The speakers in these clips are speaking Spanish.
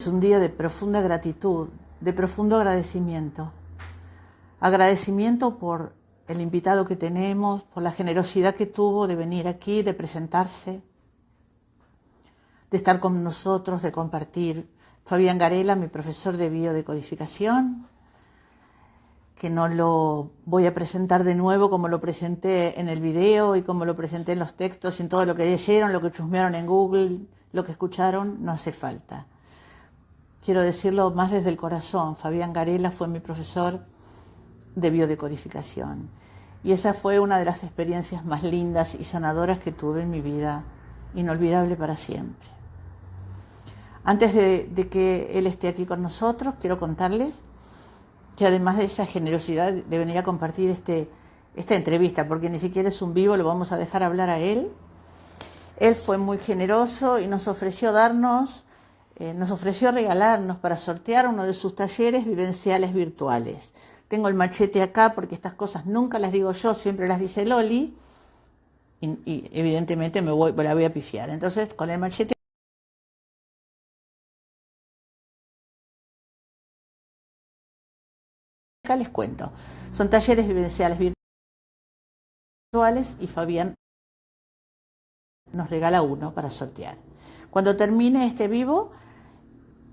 Es un día de profunda gratitud, de profundo agradecimiento. Agradecimiento por el invitado que tenemos, por la generosidad que tuvo de venir aquí, de presentarse, de estar con nosotros, de compartir. Fabián Garela, mi profesor de biodecodificación, que no lo voy a presentar de nuevo como lo presenté en el video y como lo presenté en los textos, en todo lo que leyeron, lo que chusmearon en Google, lo que escucharon, no hace falta. Quiero decirlo más desde el corazón. Fabián Garela fue mi profesor de biodecodificación. Y esa fue una de las experiencias más lindas y sanadoras que tuve en mi vida, inolvidable para siempre. Antes de que él esté aquí con nosotros, quiero contarles que además de esa generosidad de venir a compartir esta entrevista, porque ni siquiera es un vivo, lo vamos a dejar hablar a él. Él fue muy generoso y nos ofreció regalarnos para sortear uno de sus talleres vivenciales virtuales. Tengo el machete acá porque estas cosas nunca las digo yo, siempre las dice Loli, y evidentemente la voy a pifiar. Entonces, con el machete acá les cuento. Son talleres vivenciales virtuales y Fabián nos regala uno para sortear. Cuando termine este vivo,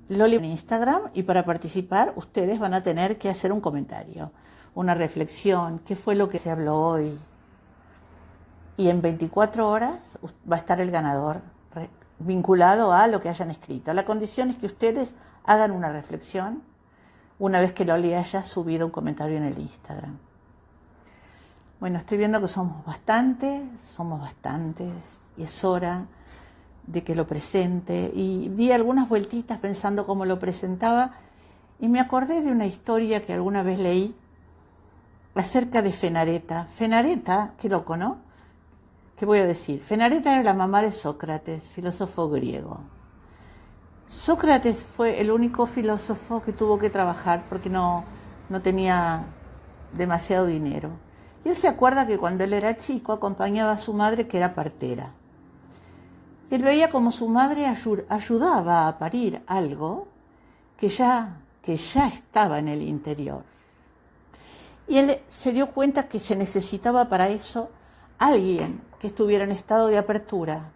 Loli en Instagram, y para participar ustedes van a tener que hacer un comentario, una reflexión, qué fue lo que se habló hoy. Y en 24 horas va a estar el ganador vinculado a lo que hayan escrito. La condición es que ustedes hagan una reflexión una vez que Loli haya subido un comentario en el Instagram. Bueno, estoy viendo que somos bastantes, y es hora de que lo presente. Y di algunas vueltitas pensando cómo lo presentaba, y me acordé de una historia que alguna vez leí acerca de Fenareta. Fenareta, qué loco, ¿no? ¿Qué voy a decir? Fenareta era la mamá de Sócrates, filósofo griego. Sócrates fue el único filósofo que tuvo que trabajar porque no tenía demasiado dinero. Y él se acuerda que cuando él era chico acompañaba a su madre, que era partera. Él veía como su madre ayudaba a parir algo que ya estaba en el interior. Y él se dio cuenta que se necesitaba para eso alguien que estuviera en estado de apertura,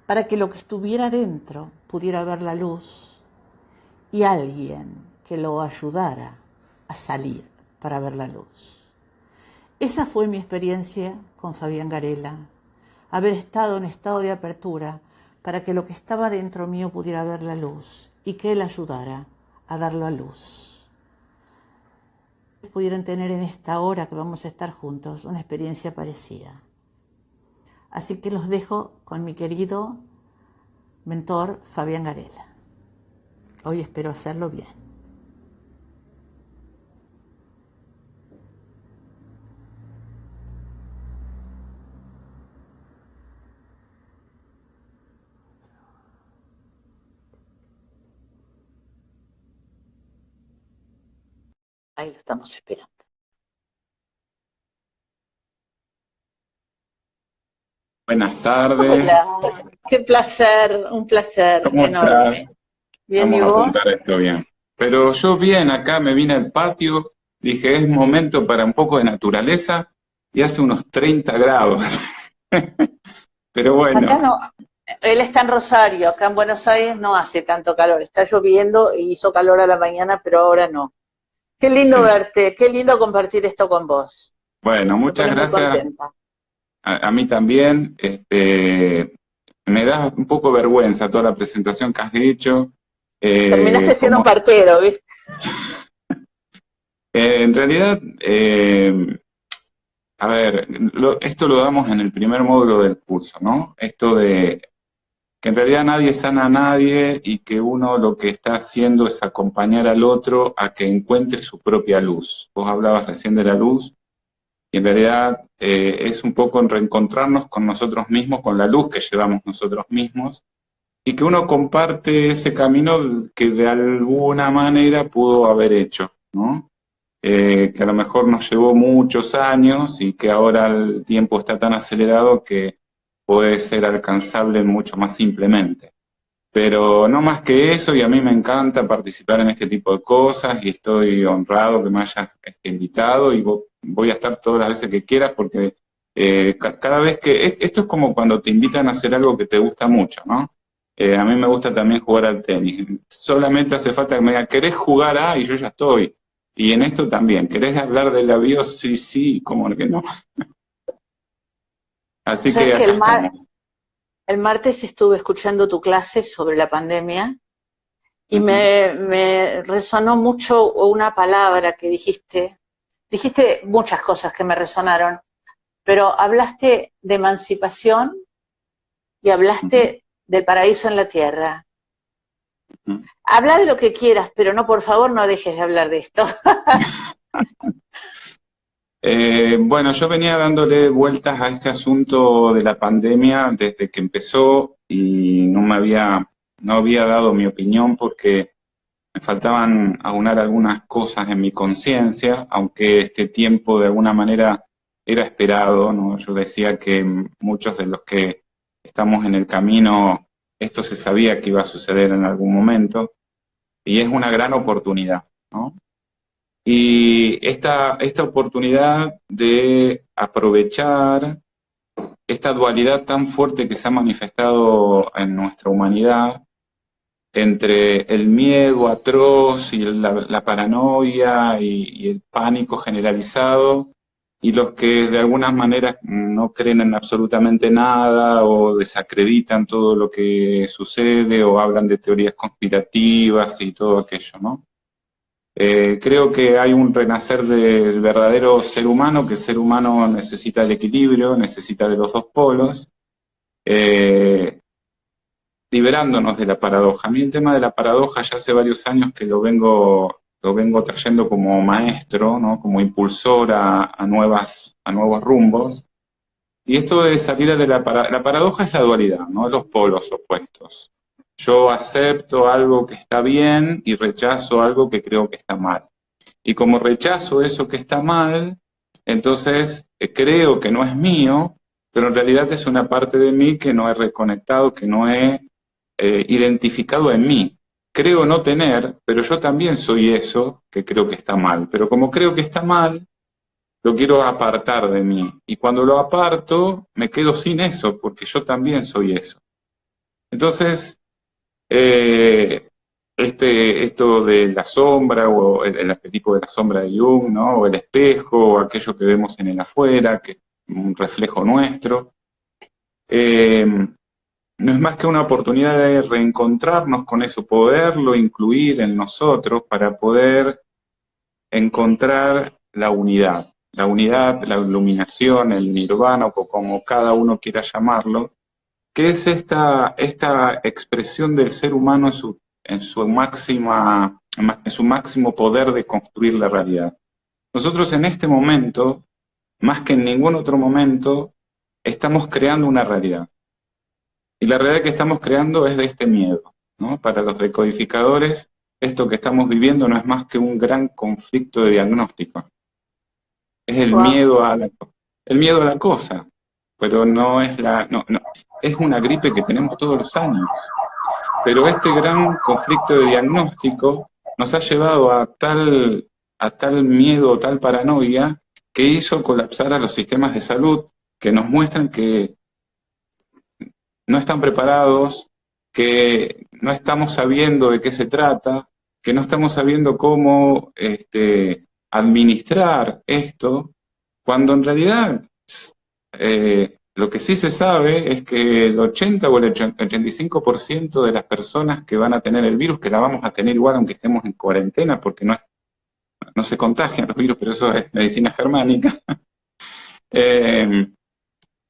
para que lo que estuviera dentro pudiera ver la luz, y alguien que lo ayudara a salir para ver la luz. Esa fue mi experiencia con Fabián Garela, haber estado en estado de apertura para que lo que estaba dentro mío pudiera ver la luz y que él ayudara a darlo a luz. Pudieran tener en esta hora que vamos a estar juntos una experiencia parecida. Así que los dejo con mi querido mentor Fabián Garela. Hoy espero hacerlo bien. Ahí lo estamos esperando. Buenas tardes. Hola, qué placer, un placer ¿Cómo enorme. estás? Bien, ¿y Vamos a vos? apuntar esto bien. Pero yo bien, acá me vine al patio, dije, es momento para un poco de naturaleza, y hace unos 30 grados. Pero Acá bueno, no, él está en Rosario, acá en Buenos Aires no hace tanto calor, está lloviendo y hizo calor a la mañana, pero ahora no. Qué lindo sí. verte, qué lindo compartir esto con vos. Bueno, Me muchas pone muy gracias contenta. a mí también. Me da un poco vergüenza toda la presentación que has hecho. Terminaste siendo un Como, partero, ¿viste? en realidad, a ver, esto lo damos en el primer módulo del curso, ¿no? Esto de que en realidad nadie sana a nadie y que uno lo que está haciendo es acompañar al otro a que encuentre su propia luz. Vos hablabas recién de la luz y en realidad es un poco en reencontrarnos con nosotros mismos, con la luz que llevamos nosotros mismos, y que uno comparte ese camino que de alguna manera pudo haber hecho, ¿no? Que a lo mejor nos llevó muchos años y que ahora el tiempo está tan acelerado que puede ser alcanzable mucho más simplemente. Pero no más que eso, y a mí me encanta participar en este tipo de cosas, y estoy honrado que me hayas invitado, y voy a estar todas las veces que quieras, porque cada vez que... Esto es como cuando te invitan a hacer algo que te gusta mucho, ¿no? A mí me gusta también jugar al tenis. Solamente hace falta que me digan, ¿querés jugar a? Y yo ya estoy. Y en esto también, ¿querés hablar del avión? Sí, sí, ¿cómo que no? O Así sea, es que que acá estamos. el martes estuve escuchando tu clase sobre la pandemia y Ujú. me resonó mucho una palabra que dijiste. Dijiste muchas cosas que me resonaron, pero hablaste de emancipación y Ujú. hablaste del paraíso en la tierra. Ujú. Habla de lo que quieras, pero no, por favor, no dejes de hablar de esto. Bueno, yo venía dándole vueltas a este asunto de la pandemia desde que empezó y no había dado mi opinión porque me faltaban aunar algunas cosas en mi conciencia, aunque este tiempo de alguna manera era esperado, ¿no? Yo decía que muchos de los que estamos en el camino, esto se sabía que iba a suceder en algún momento y es una gran oportunidad, ¿no? Y esta oportunidad de aprovechar esta dualidad tan fuerte que se ha manifestado en nuestra humanidad entre el miedo atroz y la paranoia y el pánico generalizado y los que de algunas maneras no creen en absolutamente nada o desacreditan todo lo que sucede o hablan de teorías conspirativas y todo aquello, ¿no? Creo que hay un renacer del verdadero ser humano, que el ser humano necesita el equilibrio, necesita de los dos polos, eh, liberándonos de la paradoja. A mí el tema de la paradoja ya hace varios años que lo vengo trayendo como maestro, ¿no? Como impulsor a nuevos rumbos. Y esto de salir de la paradoja es la dualidad, ¿no? Los polos opuestos. Yo acepto algo que está bien y rechazo algo que creo que está mal. Y como rechazo eso que está mal, entonces creo que no es mío, pero en realidad es una parte de mí que no he reconectado, que no he identificado en mí. Creo no tener, pero yo también soy eso que creo que está mal. Pero como creo que está mal, lo quiero apartar de mí. Y cuando lo aparto, me quedo sin eso, porque yo también soy eso. Entonces, eh, esto de la sombra, o el arquetipo de la sombra de Jung, ¿no? O el espejo, o aquello que vemos en el afuera, que es un reflejo nuestro, eh, no es más que una oportunidad de reencontrarnos con eso, poderlo incluir en nosotros para poder encontrar la unidad, la iluminación, el nirvana, o como cada uno quiera llamarlo, que es esta expresión del ser humano en su máximo poder de construir la realidad. Nosotros en este momento, más que en ningún otro momento, estamos creando una realidad. Y la realidad que estamos creando es de este miedo, ¿no? Para los decodificadores, esto que estamos viviendo no es más que un gran conflicto de diagnóstico. Es Wow. el miedo a la cosa, pero no es no, es una gripe que tenemos todos los años. Pero este gran conflicto de diagnóstico nos ha llevado a tal miedo, tal paranoia, que hizo colapsar a los sistemas de salud, que nos muestran que no están preparados, que no estamos sabiendo de qué se trata, que no estamos sabiendo cómo administrar esto, cuando en realidad lo que sí se sabe es que el 80 o el 85% de las personas que van a tener el virus, que la vamos a tener igual aunque estemos en cuarentena, porque no se contagian los virus, pero eso es medicina germánica,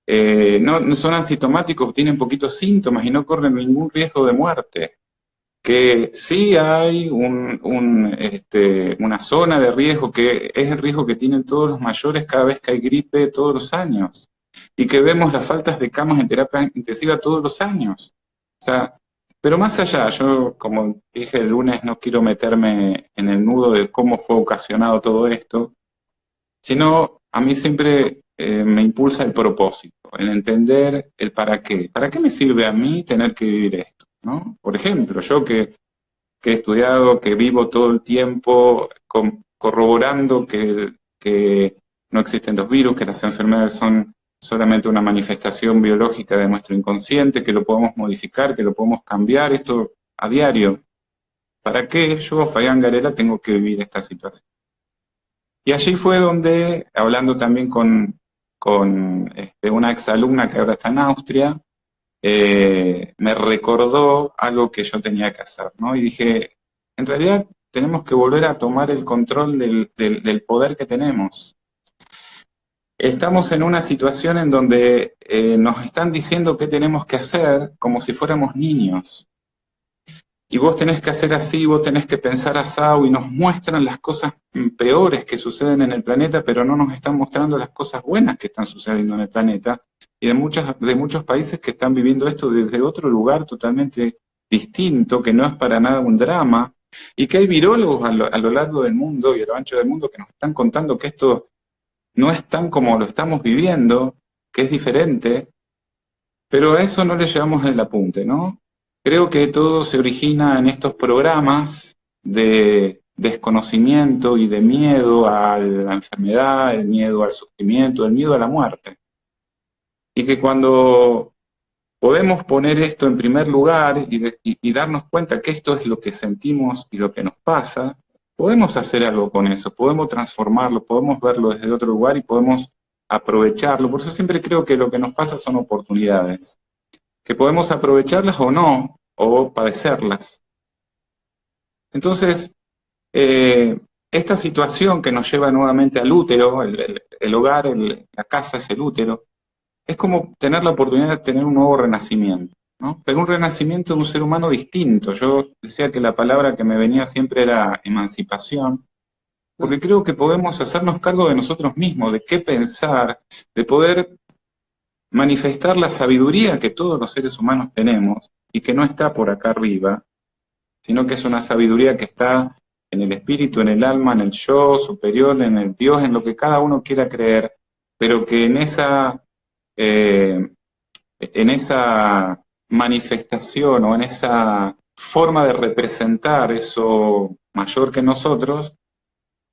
eh, no son asintomáticos, tienen poquitos síntomas y no corren ningún riesgo de muerte. Que sí hay una zona de riesgo, que es el riesgo que tienen todos los mayores cada vez que hay gripe todos los años. Y que vemos las faltas de camas en terapia intensiva todos los años. O sea, pero más allá, yo como dije el lunes, no quiero meterme en el nudo de cómo fue ocasionado todo esto, sino a mí siempre me impulsa el propósito, el entender el para qué. ¿Para qué me sirve a mí tener que vivir esto? ¿no? Por ejemplo, yo que he estudiado, que vivo todo el tiempo corroborando que no existen los virus, que las enfermedades son solamente una manifestación biológica de nuestro inconsciente, que lo podemos modificar, que lo podemos cambiar, esto a diario. ¿Para qué yo, Fabián Garela, tengo que vivir esta situación? Y allí fue donde, hablando también con una exalumna que ahora está en Austria, me recordó algo que yo tenía que hacer, ¿no? Y dije, en realidad tenemos que volver a tomar el control del poder que tenemos. Estamos en una situación en donde nos están diciendo qué tenemos que hacer como si fuéramos niños. Y vos tenés que hacer así, vos tenés que pensar asado, y nos muestran las cosas peores que suceden en el planeta, pero no nos están mostrando las cosas buenas que están sucediendo en el planeta, y de muchos países que están viviendo esto desde otro lugar totalmente distinto, que no es para nada un drama, y que hay virólogos a lo largo del mundo y a lo ancho del mundo que nos están contando que esto no es tan como lo estamos viviendo, que es diferente, pero a eso no le llevamos el apunte, ¿no? Creo que todo se origina en estos programas de desconocimiento y de miedo a la enfermedad, el miedo al sufrimiento, el miedo a la muerte. Y que cuando podemos poner esto en primer lugar y darnos cuenta que esto es lo que sentimos y lo que nos pasa, podemos hacer algo con eso, podemos transformarlo, podemos verlo desde otro lugar y podemos aprovecharlo. Por eso siempre creo que lo que nos pasa son oportunidades, que podemos aprovecharlas o no, o padecerlas. Entonces, esta situación que nos lleva nuevamente al útero, el hogar, la casa es el útero, es como tener la oportunidad de tener un nuevo renacimiento, ¿no? Pero un renacimiento de un ser humano distinto. Yo decía que la palabra que me venía siempre era emancipación, porque creo que podemos hacernos cargo de nosotros mismos, de qué pensar, de poder manifestar la sabiduría que todos los seres humanos tenemos y que no está por acá arriba, sino que es una sabiduría que está en el espíritu, en el alma, en el yo superior, en el Dios, en lo que cada uno quiera creer, pero que en esa manifestación o en esa forma de representar eso mayor que nosotros,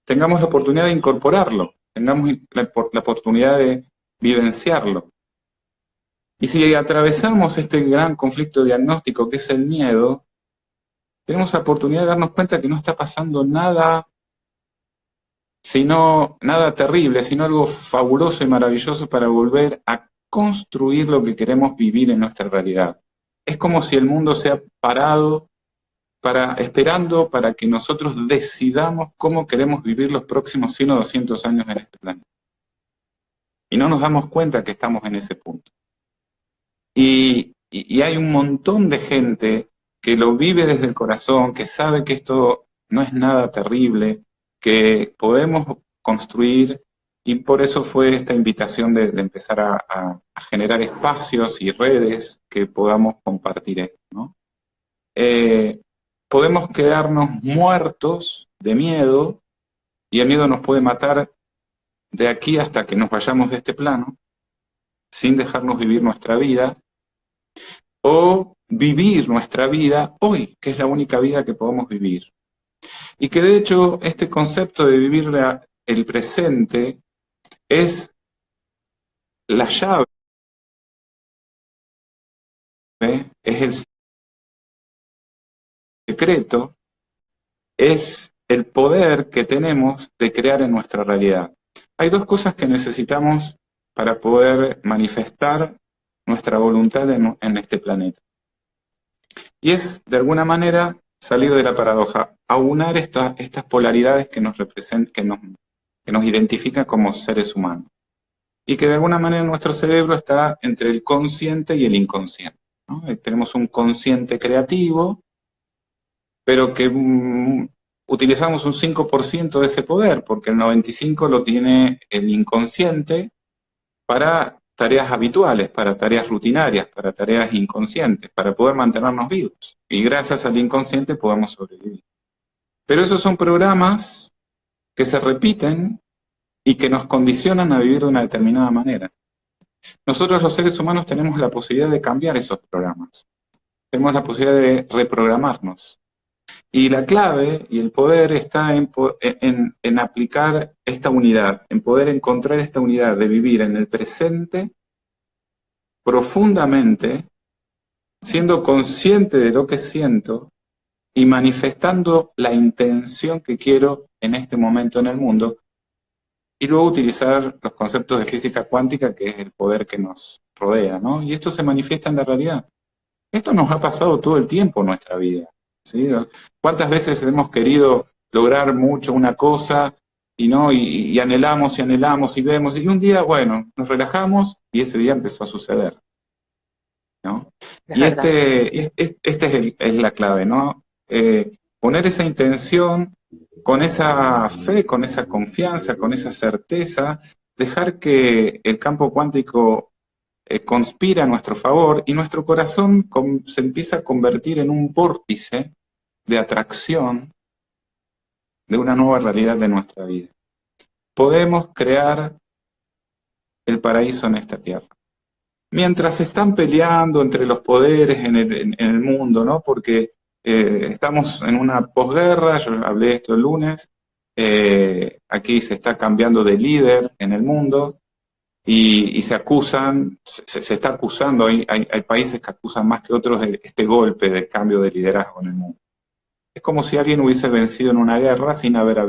tengamos la oportunidad de incorporarlo, tengamos la oportunidad de vivenciarlo. Y si atravesamos este gran conflicto diagnóstico que es el miedo, tenemos la oportunidad de darnos cuenta que no está pasando nada, nada terrible, sino algo fabuloso y maravilloso para volver a construir lo que queremos vivir en nuestra realidad. Es como si el mundo se ha parado esperando para que nosotros decidamos cómo queremos vivir los próximos 100 o 200 años en este planeta. Y no nos damos cuenta que estamos en ese punto. Y hay un montón de gente que lo vive desde el corazón, que sabe que esto no es nada terrible, que podemos construir, y por eso fue esta invitación de empezar a generar espacios y redes que podamos compartir esto, ¿no? Podemos quedarnos muertos de miedo, y el miedo nos puede matar de aquí hasta que nos vayamos de este plano, sin dejarnos vivir nuestra vida, o vivir nuestra vida hoy, que es la única vida que podemos vivir. Y que de hecho este concepto de vivir el presente es la llave, es el secreto, es el poder que tenemos de crear en nuestra realidad. Hay dos cosas que necesitamos para poder manifestar nuestra voluntad en este planeta. Y es, de alguna manera, salir de la paradoja, aunar estas polaridades que nos representan, que nos identifican como seres humanos. Y que de alguna manera nuestro cerebro está entre el consciente y el inconsciente, ¿no? Tenemos un consciente creativo, pero que utilizamos un 5% de ese poder, porque el 95% lo tiene el inconsciente para tareas habituales, para tareas rutinarias, para tareas inconscientes, para poder mantenernos vivos. Y gracias al inconsciente podemos sobrevivir. Pero esos son programas que se repiten y que nos condicionan a vivir de una determinada manera. Nosotros los seres humanos tenemos la posibilidad de cambiar esos programas. tenemos la posibilidad de reprogramarnos. Y la clave y el poder está en aplicar esta unidad, en poder encontrar esta unidad de vivir en el presente profundamente, siendo consciente de lo que siento y manifestando la intención que quiero en este momento en el mundo, y luego utilizar los conceptos de física cuántica, que es el poder que nos rodea, ¿no? Y esto se manifiesta en la realidad. Esto nos ha pasado todo el tiempo en nuestra vida, ¿sí? ¿Cuántas veces hemos querido lograr mucho una cosa y no y anhelamos y anhelamos y vemos, y un día, bueno, nos relajamos y ese día empezó a suceder, ¿no? Y este es la clave, ¿no? Poner esa intención con esa fe, con esa confianza, con esa certeza, dejar que el campo cuántico conspira a nuestro favor y nuestro corazón se empieza a convertir en un vórtice de atracción de una nueva realidad de nuestra vida. Podemos crear el paraíso en esta tierra. Mientras se están peleando entre los poderes en el mundo, ¿no? Porque estamos en una posguerra, yo hablé de esto el lunes, aquí se está cambiando de líder en el mundo, y se acusan, se está acusando, hay países que acusan más que otros este golpe de cambio de liderazgo en el mundo. Es como si alguien hubiese vencido en una guerra sin haber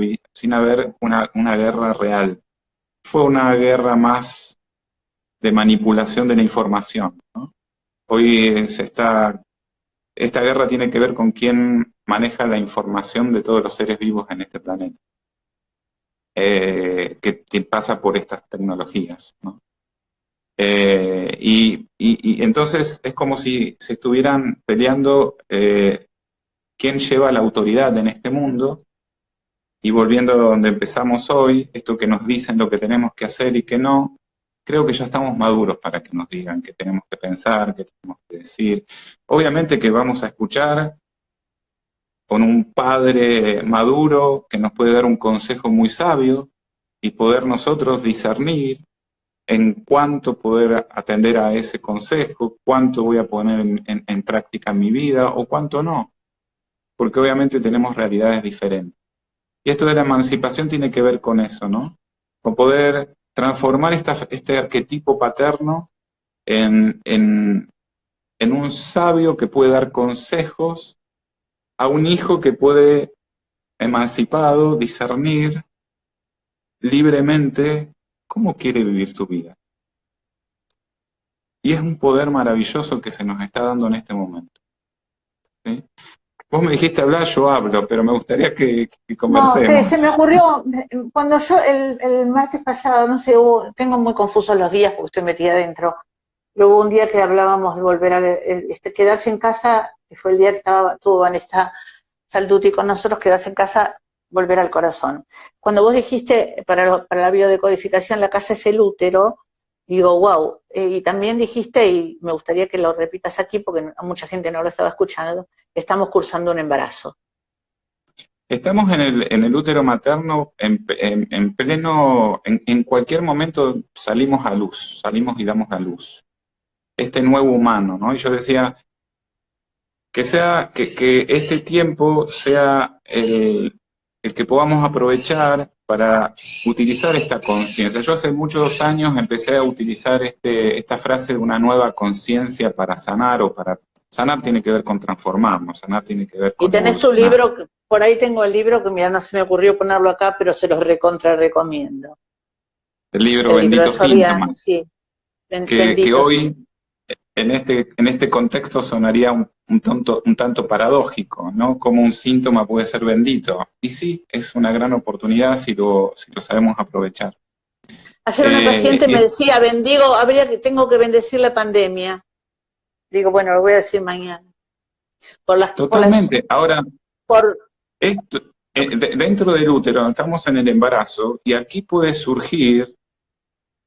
una guerra real. Fue una guerra más de manipulación de la información, ¿no? Hoy esta guerra tiene que ver con quién maneja la información de todos los seres vivos en este planeta. Que pasa por estas tecnologías, ¿no? Y entonces es como si se estuvieran peleando quién lleva la autoridad en este mundo, y volviendo a donde empezamos hoy, esto que nos dicen lo que tenemos que hacer y que no, creo que ya estamos maduros para que nos digan qué tenemos que pensar, qué tenemos que decir. Obviamente que vamos a escuchar con un padre maduro que nos puede dar un consejo muy sabio y poder nosotros discernir en cuánto poder atender a ese consejo, cuánto voy a poner en práctica en mi vida o cuánto no, porque obviamente tenemos realidades diferentes. Y esto de la emancipación tiene que ver con eso, ¿no? Con poder transformar este arquetipo paterno en un sabio que puede dar consejos a un hijo que puede, emancipado, discernir libremente cómo quiere vivir su vida. Y es un poder maravilloso que se nos está dando en este momento, ¿sí? Vos me dijiste hablar, yo hablo, pero me gustaría que conversemos. No, se me ocurrió, cuando yo el martes pasado, no sé, tengo muy confusos los días porque estoy metida adentro, pero hubo un día que hablábamos de volver a quedarse en casa, que fue el día que tuvo Vanessa Salduti con nosotros, quedarse en casa, volver al corazón. Cuando vos dijiste, para la biodecodificación, la casa es el útero, digo, wow, y también dijiste, y me gustaría que lo repitas aquí porque mucha gente no lo estaba escuchando, estamos cursando un embarazo. Estamos en el útero materno en pleno, en cualquier momento salimos a luz, salimos y damos a luz. Este nuevo humano, ¿no? Y yo decía que este tiempo sea el que podamos aprovechar para utilizar esta conciencia. Yo hace muchos años empecé a utilizar esta frase de una nueva conciencia para sanar, o para sanar tiene que ver con transformarnos, sanar tiene que ver con... Y tenés tu libro, por ahí tengo el libro que mira, no se me ocurrió ponerlo acá, pero se los recomiendo. El libro Benditos Síntomas, sí. que hoy en este contexto sonaría un tanto paradójico, ¿no? Como un síntoma puede ser bendito. Y sí, es una gran oportunidad si lo sabemos aprovechar. Ayer una paciente me decía, tengo que bendecir la pandemia. Digo, bueno, lo voy a decir mañana. Totalmente. Ahora, dentro del útero estamos en el embarazo, y aquí puede surgir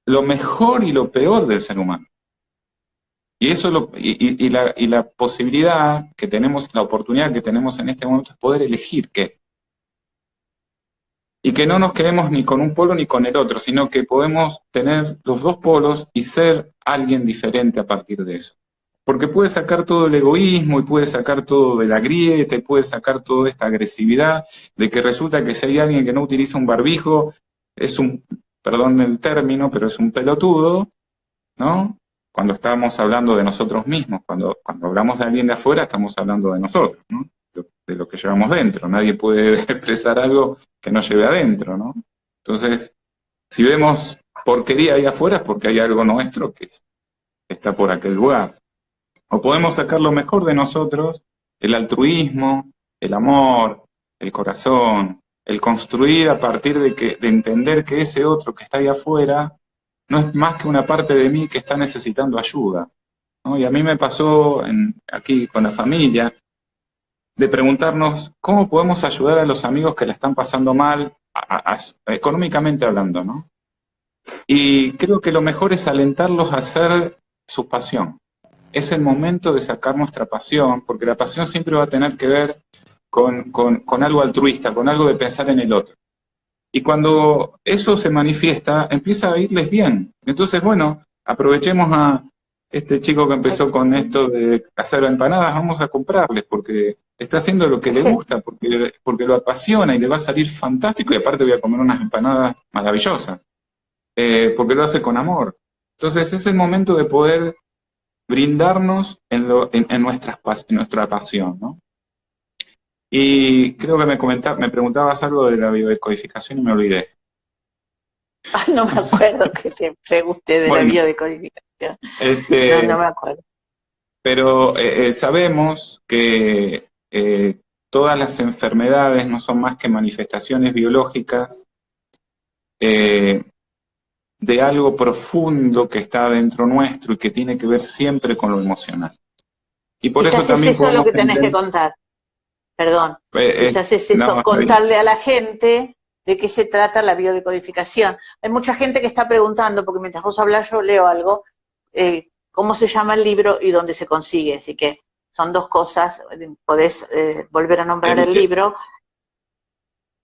lo mejor y lo peor del ser humano. Y eso la posibilidad que tenemos, la oportunidad que tenemos en este momento es poder elegir qué. Y que no nos quedemos ni con un polo ni con el otro, sino que podemos tener los dos polos y ser alguien diferente a partir de eso. porque puede sacar todo el egoísmo y puede sacar todo de la grieta y puede sacar toda esta agresividad de que resulta que si hay alguien que no utiliza un barbijo, es un, perdón el término, pero es un pelotudo, ¿no? Cuando estamos hablando de nosotros mismos, cuando hablamos de alguien de afuera, estamos hablando de nosotros, ¿no? De lo que llevamos dentro. Nadie puede expresar algo que no lleve adentro, ¿no? Entonces, si vemos porquería ahí afuera es porque hay algo nuestro que está por aquel lugar. O podemos sacar lo mejor de nosotros, el altruismo, el amor, el corazón, el construir a partir de entender que ese otro que está ahí afuera no es más que una parte de mí que está necesitando ayuda, ¿no? Y a mí me pasó aquí con la familia, de preguntarnos cómo podemos ayudar a los amigos que la están pasando mal, económicamente hablando, ¿no? Y creo que lo mejor es alentarlos a hacer su pasión. Es el momento de sacar nuestra pasión, porque la pasión siempre va a tener que ver con algo altruista, con algo de pensar en el otro. Y cuando eso se manifiesta, empieza a irles bien. Entonces, bueno, aprovechemos a este chico que empezó con esto de hacer empanadas, vamos a comprarles, porque está haciendo lo que le gusta, porque lo apasiona y le va a salir fantástico, y aparte voy a comer unas empanadas maravillosas, porque lo hace con amor. Entonces es el momento de poder brindarnos en nuestra pasión, ¿no? Y creo que me preguntabas algo de la biodecodificación y me olvidé. Ay, no me acuerdo que te pregunté de la biodecodificación. No me acuerdo. Pero sabemos que todas las enfermedades no son más que manifestaciones biológicas de algo profundo que está dentro nuestro y que tiene que ver siempre con lo emocional. Y por eso también eso es lo que tenés que contar. Perdón. Quizás es eso, contarle a la gente de qué se trata la biodecodificación. Hay mucha gente que está preguntando, porque mientras vos hablas yo leo algo, cómo se llama el libro y dónde se consigue. Así que son dos cosas. Podés volver a nombrar el libro.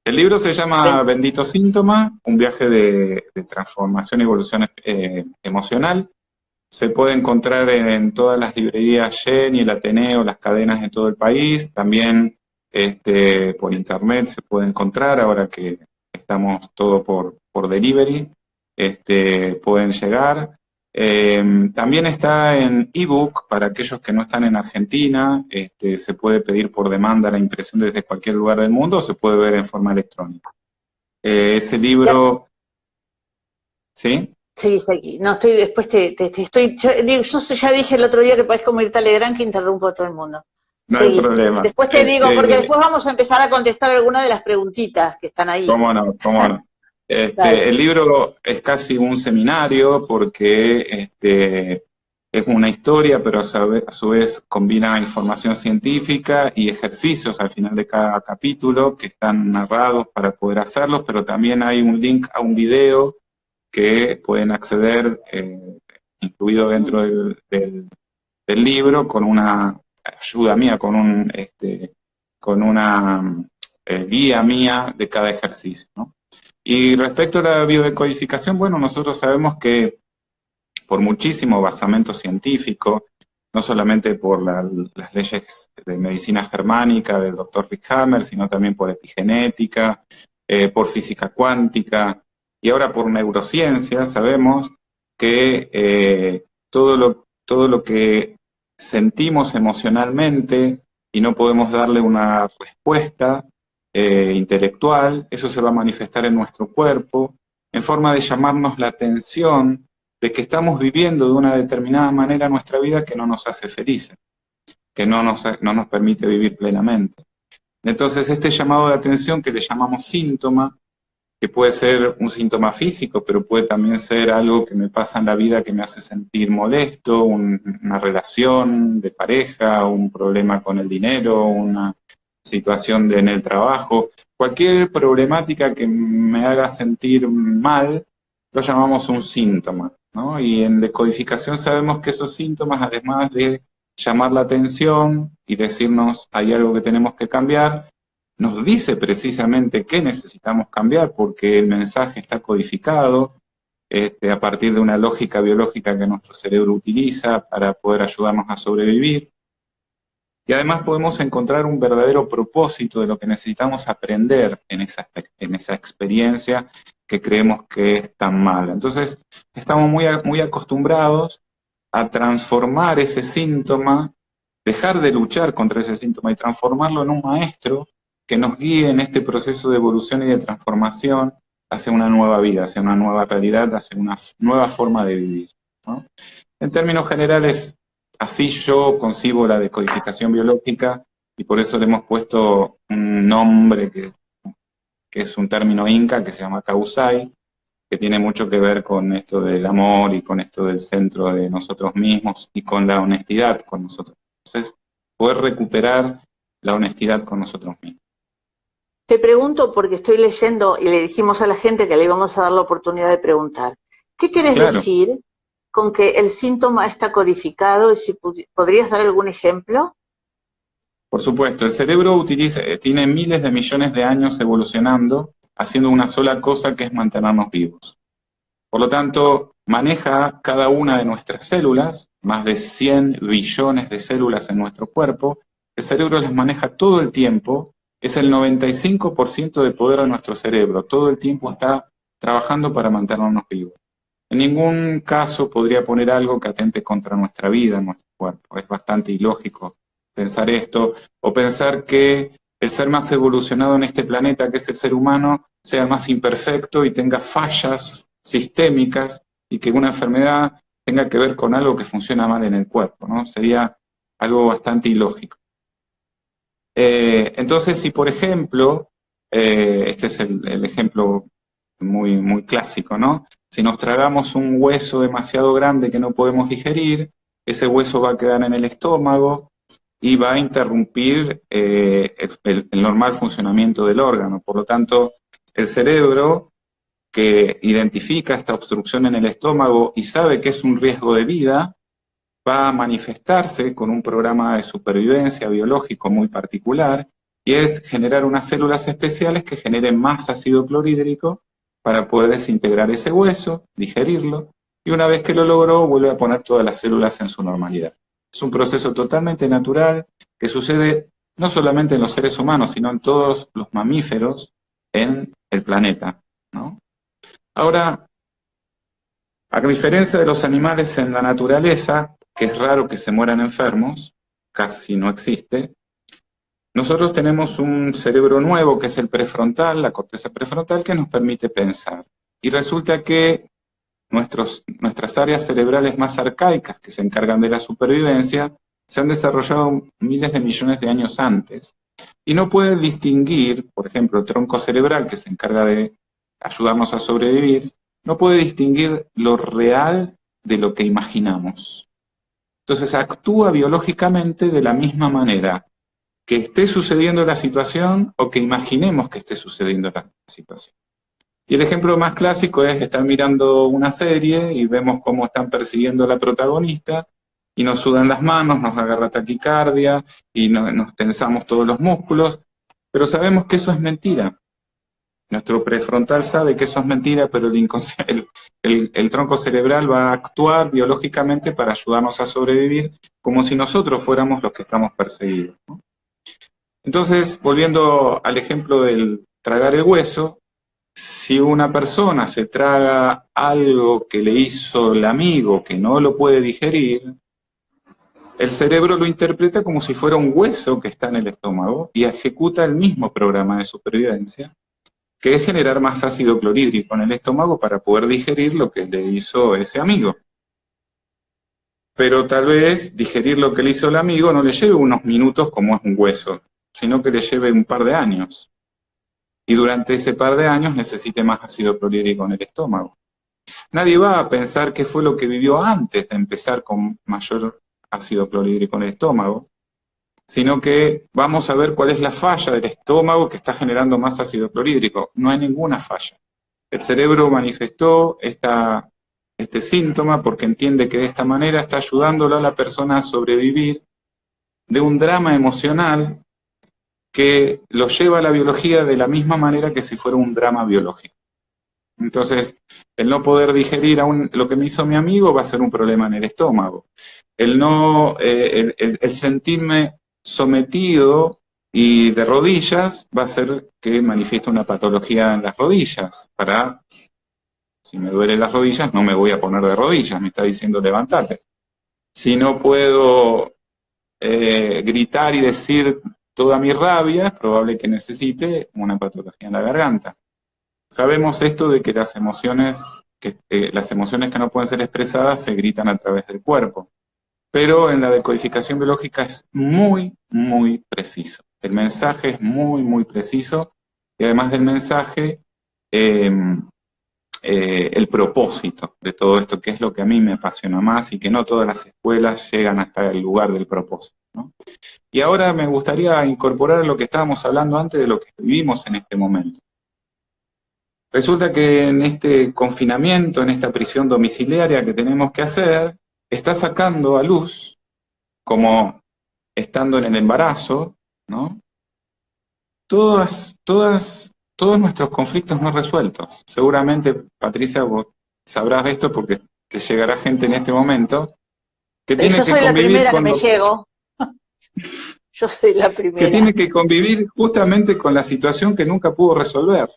El libro se llama Bendito Síntoma, un viaje de transformación y evolución emocional. Se puede encontrar en todas las librerías Yen y el Ateneo, las cadenas de todo el país. También por internet se puede encontrar, ahora que estamos todo por delivery, pueden llegar. También está en ebook para aquellos que no están en Argentina. Se puede pedir por demanda la impresión desde cualquier lugar del mundo, o se puede ver en forma electrónica. Ese libro... ¿Sí? Sí, no, después yo ya dije el otro día que podés como ir Telegram que interrumpo a todo el mundo. No hay problema. Después te digo, porque después vamos a empezar a contestar algunas de las preguntitas que están ahí. Cómo no. El libro es casi un seminario porque es una historia, pero a su vez combina información científica y ejercicios al final de cada capítulo que están narrados para poder hacerlos, pero también hay un link a un video que pueden acceder, incluido dentro del libro, con una ayuda mía, con una guía mía de cada ejercicio, ¿no? Y respecto a la biodecodificación, bueno, nosotros sabemos que por muchísimo basamento científico, no solamente por las leyes de medicina germánica del doctor Rick Hammer, sino también por epigenética, por física cuántica, y ahora por neurociencia, sabemos que todo lo que sentimos emocionalmente y no podemos darle una respuesta intelectual, eso se va a manifestar en nuestro cuerpo en forma de llamarnos la atención de que estamos viviendo de una determinada manera nuestra vida que no nos hace felices, que no nos permite vivir plenamente. Entonces este llamado de atención que le llamamos síntoma, que puede ser un síntoma físico, pero puede también ser algo que me pasa en la vida que me hace sentir molesto, una relación de pareja, un problema con el dinero, una situación en el trabajo, cualquier problemática que me haga sentir mal, lo llamamos un síntoma, ¿no? Y en decodificación sabemos que esos síntomas, además de llamar la atención y decirnos hay algo que tenemos que cambiar, nos dice precisamente qué necesitamos cambiar porque el mensaje está codificado a partir de una lógica biológica que nuestro cerebro utiliza para poder ayudarnos a sobrevivir. Y además podemos encontrar un verdadero propósito de lo que necesitamos aprender en esa experiencia que creemos que es tan mala. Entonces, estamos muy acostumbrados a transformar ese síntoma, dejar de luchar contra ese síntoma y transformarlo en un maestro que nos guíe en este proceso de evolución y de transformación hacia una nueva vida, hacia una nueva realidad, hacia una nueva forma de vivir, ¿no? En términos generales, así yo concibo la decodificación biológica y por eso le hemos puesto un nombre que es un término inca que se llama Kausai, que tiene mucho que ver con esto del amor y con esto del centro de nosotros mismos y con la honestidad con nosotros. Entonces, poder recuperar la honestidad con nosotros mismos. Te pregunto porque estoy leyendo y le dijimos a la gente que le íbamos a dar la oportunidad de preguntar. ¿Qué querés decir con que el síntoma está codificado? Y si podrías dar algún ejemplo. Por supuesto, el cerebro tiene miles de millones de años evolucionando, haciendo una sola cosa que es mantenernos vivos. Por lo tanto, maneja cada una de nuestras células, más de 100 billones de células en nuestro cuerpo. El cerebro las maneja todo el tiempo. Es el 95% de poder de nuestro cerebro. Todo el tiempo está trabajando para mantenernos vivos. En ningún caso podría poner algo que atente contra nuestra vida, nuestro cuerpo. Es bastante ilógico pensar esto, o pensar que el ser más evolucionado en este planeta, que es el ser humano, sea más imperfecto y tenga fallas sistémicas y que una enfermedad tenga que ver con algo que funciona mal en el cuerpo, ¿no? Sería algo bastante ilógico. Entonces, si por ejemplo, este es el ejemplo muy clásico, ¿no? Si nos tragamos un hueso demasiado grande que no podemos digerir, ese hueso va a quedar en el estómago y va a interrumpir el normal funcionamiento del órgano. Por lo tanto, el cerebro, que identifica esta obstrucción en el estómago y sabe que es un riesgo de vida, va a manifestarse con un programa de supervivencia biológico muy particular, y es generar unas células especiales que generen más ácido clorhídrico para poder desintegrar ese hueso, digerirlo, y una vez que lo logró, vuelve a poner todas las células en su normalidad. Es un proceso totalmente natural que sucede no solamente en los seres humanos, sino en todos los mamíferos en el planeta, ¿no? Ahora, a diferencia de los animales en la naturaleza, que es raro que se mueran enfermos, casi no existe, nosotros tenemos un cerebro nuevo que es el prefrontal, la corteza prefrontal, que nos permite pensar. Y resulta que nuestras áreas cerebrales más arcaicas, que se encargan de la supervivencia, se han desarrollado miles de millones de años antes. Y no pueden distinguir, por ejemplo, el tronco cerebral, que se encarga de ayudarnos a sobrevivir, no puede distinguir lo real de lo que imaginamos. Entonces actúa biológicamente de la misma manera que esté sucediendo la situación o que imaginemos que esté sucediendo la situación. Y el ejemplo más clásico es estar mirando una serie y vemos cómo están persiguiendo a la protagonista y nos sudan las manos, nos agarra taquicardia y nos tensamos todos los músculos, pero sabemos que eso es mentira. Nuestro prefrontal sabe que eso es mentira, pero el tronco cerebral va a actuar biológicamente para ayudarnos a sobrevivir como si nosotros fuéramos los que estamos perseguidos, ¿no? Entonces, volviendo al ejemplo del tragar el hueso, si una persona se traga algo que le hizo el amigo que no lo puede digerir, el cerebro lo interpreta como si fuera un hueso que está en el estómago y ejecuta el mismo programa de supervivencia, que es generar más ácido clorhídrico en el estómago para poder digerir lo que le hizo ese amigo. Pero tal vez digerir lo que le hizo el amigo no le lleve unos minutos como es un hueso, sino que le lleve un par de años. Y durante ese par de años necesite más ácido clorhídrico en el estómago. Nadie va a pensar qué fue lo que vivió antes de empezar con mayor ácido clorhídrico en el estómago, sino que vamos a ver cuál es la falla del estómago que está generando más ácido clorhídrico. No hay ninguna falla. El cerebro manifestó este síntoma porque entiende que de esta manera está ayudándolo a la persona a sobrevivir de un drama emocional que lo lleva a la biología de la misma manera que si fuera un drama biológico. Entonces, el no poder digerir lo que me hizo mi amigo va a ser un problema en el estómago. El sentirme sometido y de rodillas va a hacer que manifieste una patología en las rodillas. Si me duelen las rodillas, no me voy a poner de rodillas, me está diciendo levantate. Si no puedo gritar y decir toda mi rabia, es probable que necesite una patología en la garganta. Sabemos esto de que las emociones que no pueden ser expresadas se gritan a través del cuerpo. Pero en la decodificación biológica es muy, muy preciso. El mensaje es muy, muy preciso. Y además del mensaje, el propósito de todo esto, que es lo que a mí me apasiona más y que no todas las escuelas llegan hasta el lugar del propósito, ¿no? Y ahora me gustaría incorporar lo que estábamos hablando antes de lo que vivimos en este momento. Resulta que en este confinamiento, en esta prisión domiciliaria que tenemos que hacer, está sacando a luz, como estando en el embarazo, ¿no? Todos nuestros conflictos no resueltos. Seguramente, Patricia, vos sabrás de esto porque te llegará gente en este momento que tiene Yo que soy la convivir primera que con me llego. Yo soy la primera. que tiene que convivir justamente con la situación que nunca pudo resolver.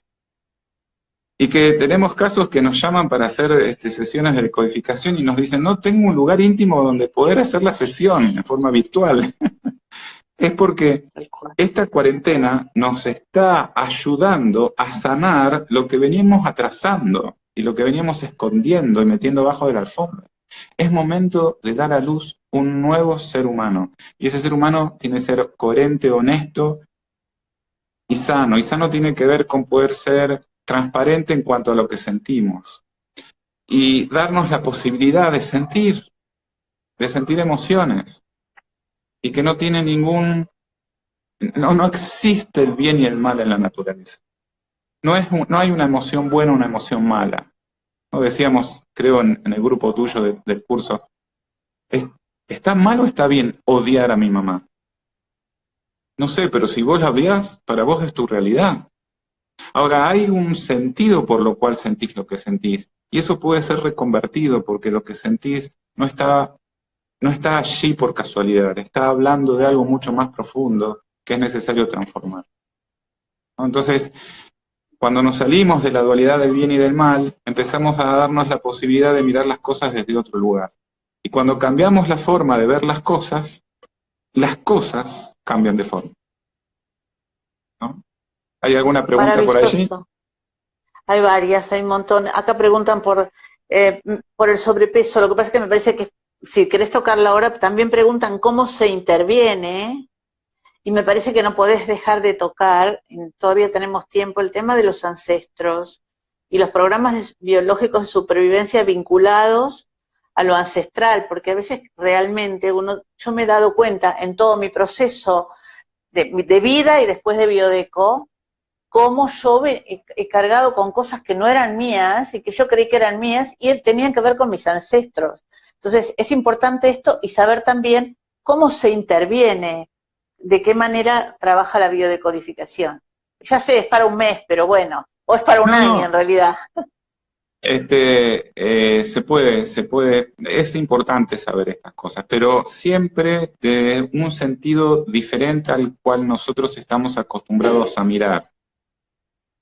Y que tenemos casos que nos llaman para hacer sesiones de decodificación y nos dicen, no tengo un lugar íntimo donde poder hacer la sesión en forma virtual. Es porque esta cuarentena nos está ayudando a sanar lo que veníamos atrasando y lo que veníamos escondiendo y metiendo bajo de la alfombra. Es momento de dar a luz un nuevo ser humano. Y ese ser humano tiene que ser coherente, honesto y sano. Y sano tiene que ver con poder ser transparente en cuanto a lo que sentimos. Y darnos la posibilidad de sentir emociones. Y que no tiene no existe el bien y el mal en la naturaleza. No hay una emoción buena o una emoción mala. ¿No? Decíamos, creo, en el grupo tuyo del curso, ¿está mal o está bien odiar a mi mamá? No sé, pero si vos la odias, para vos es tu realidad. Ahora, hay un sentido por lo cual sentís lo que sentís, y eso puede ser reconvertido, porque lo que sentís no está allí por casualidad, está hablando de algo mucho más profundo que es necesario transformar, ¿no? Entonces, cuando nos salimos de la dualidad del bien y del mal, empezamos a darnos la posibilidad de mirar las cosas desde otro lugar. Y cuando cambiamos la forma de ver las cosas cambian de forma, ¿no? ¿Hay alguna pregunta por allí? Hay varias, hay un montón. Acá preguntan por el sobrepeso. Lo que pasa es que me parece que si querés tocarla ahora, también preguntan cómo se interviene. Y me parece que no podés dejar de tocar, todavía tenemos tiempo, el tema de los ancestros y los programas biológicos de supervivencia vinculados a lo ancestral, porque a veces realmente yo me he dado cuenta en todo mi proceso de vida y después de Biodeco, cómo yo he cargado con cosas que no eran mías y que yo creí que eran mías y tenían que ver con mis ancestros. Entonces es importante esto y saber también cómo se interviene, de qué manera trabaja la biodecodificación. Ya sé, es para un mes, pero bueno, o es para un año en realidad. Se puede, es importante saber estas cosas, pero siempre de un sentido diferente al cual nosotros estamos acostumbrados a mirar.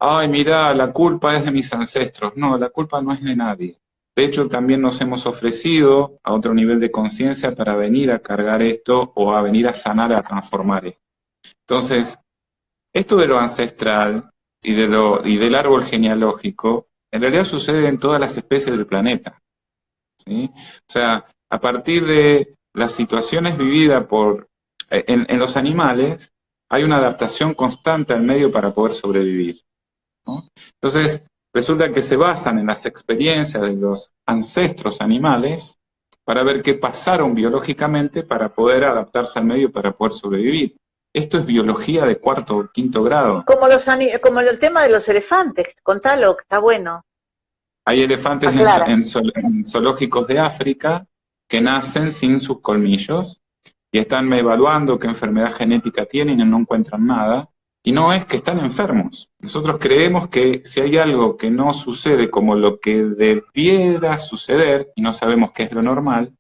Ay, mira, la culpa es de mis ancestros. No, la culpa no es de nadie. De hecho, también nos hemos ofrecido a otro nivel de conciencia para venir a cargar esto o a venir a sanar, a transformar esto. Entonces, esto de lo ancestral y del árbol genealógico, en realidad sucede en todas las especies del planeta, ¿sí? O sea, a partir de las situaciones vividas en los animales, hay una adaptación constante al medio para poder sobrevivir, ¿no? Entonces, resulta que se basan en las experiencias de los ancestros animales para ver qué pasaron biológicamente para poder adaptarse al medio para poder sobrevivir. Esto es biología de 4º o 5º grado. Como el tema de los elefantes, contalo, que está bueno. Hay elefantes en zoológicos de África que nacen sin sus colmillos y están evaluando qué enfermedad genética tienen y no encuentran nada. Y no es que están enfermos. Nosotros creemos que si hay algo que no sucede como lo que debiera suceder, y no sabemos qué es lo normal,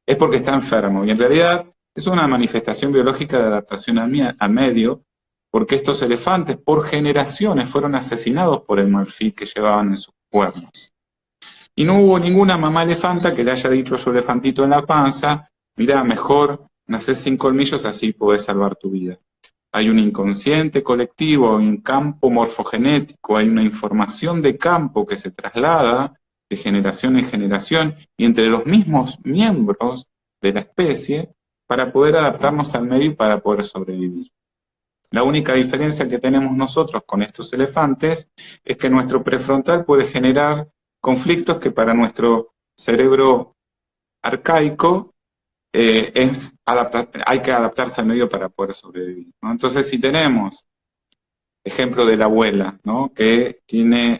es porque está enfermo. Y en realidad es una manifestación biológica de adaptación al medio, porque estos elefantes por generaciones fueron asesinados por el marfil que llevaban en sus cuernos. Y no hubo ninguna mamá elefanta que le haya dicho a su elefantito en la panza, mirá, mejor nacés sin colmillos, así podés salvar tu vida. Hay un inconsciente colectivo, hay un campo morfogenético, hay una información de campo que se traslada de generación en generación y entre los mismos miembros de la especie para poder adaptarnos al medio y para poder sobrevivir. La única diferencia que tenemos nosotros con estos elefantes es que nuestro prefrontal puede generar conflictos que para nuestro cerebro arcaico hay que adaptarse al medio para poder sobrevivir, ¿no? Entonces, si tenemos ejemplo de la abuela, ¿no? Que